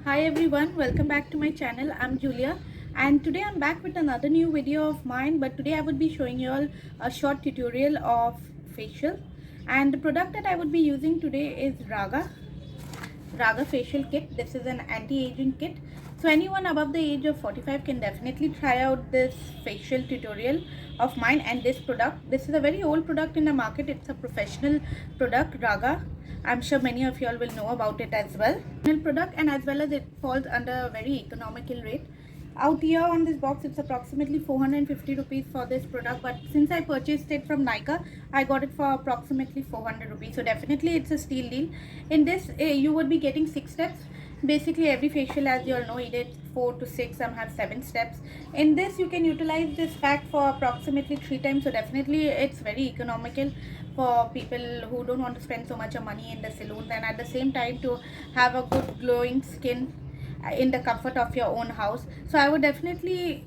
Hi everyone, welcome back to my channel. I'm Julia and today I'm back with another new video of mine, but today I would be showing you all a short tutorial of facial, and the product that I would be using today is Raaga facial kit. This is an anti-aging kit, so anyone above the age of 45 can definitely try out this facial tutorial of mine. And this is a very old product in the market. It's a professional product, Raaga. I'm sure many of you all will know about it as well. Product, and as well as it falls under a very economical rate. Out here on this box, it's approximately 450 rupees for this product, but since I purchased it from Nykaa, I got it for approximately 400 rupees. So definitely it's a steal deal. In this, you would be getting 6 steps. Basically every facial, as you all know, it is 4 to 6, some have 7 steps. In this, you can utilize this pack for approximately 3 times. So definitely it's very economical for people who don't want to spend so much of money in the salons, and at the same time to have a good glowing skin in the comfort of your own house. So I would definitely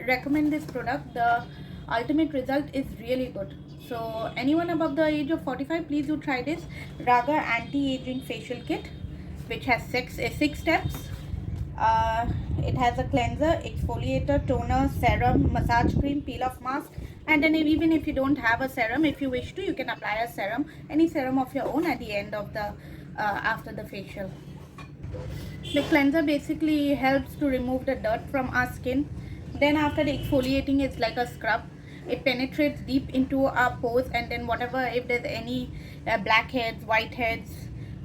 recommend this product. The ultimate result is really good. So anyone above the age of 45, please do try this Raaga anti-aging facial kit, which has six steps. It has a cleanser, exfoliator, toner, serum, massage cream, peel off mask, and then even if you don't have a serum, if you wish to, you can apply a serum, any serum of your own, at the end of the after the facial. The cleanser basically helps to remove the dirt from our skin. Then after the exfoliating, it's like a scrub. It penetrates deep into our pores, and then whatever, if there's any blackheads, whiteheads,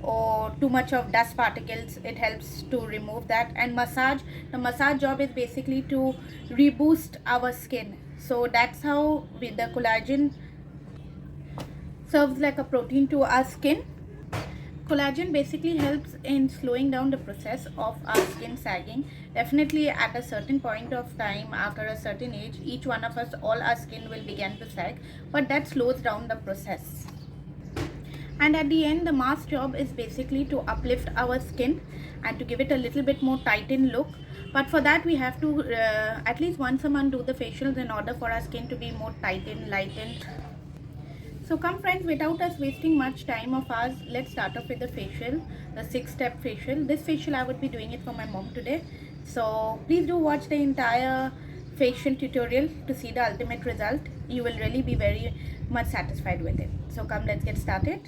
or too much of dust particles, it helps to remove that. And massage, the massage job is basically to reboost our skin. So that's how the collagen serves like a protein to our skin. Collagen basically helps in slowing down the process of our skin sagging. Definitely at a certain point of time, after a certain age, each one of us, all our skin will begin to sag, but that slows down the process. And at the end, the mask job is basically to uplift our skin and to give it a little bit more tightened look. But for that, we have to at least once a month do the facials in order for our skin to be more tightened, lightened. So come friends, without us wasting much time of ours, let's start off with the facial, the 6-step facial. This facial I would be doing it for my mom today. So please do watch the entire facial tutorial to see the ultimate result. You will really be very much satisfied with it. So come, let's get started.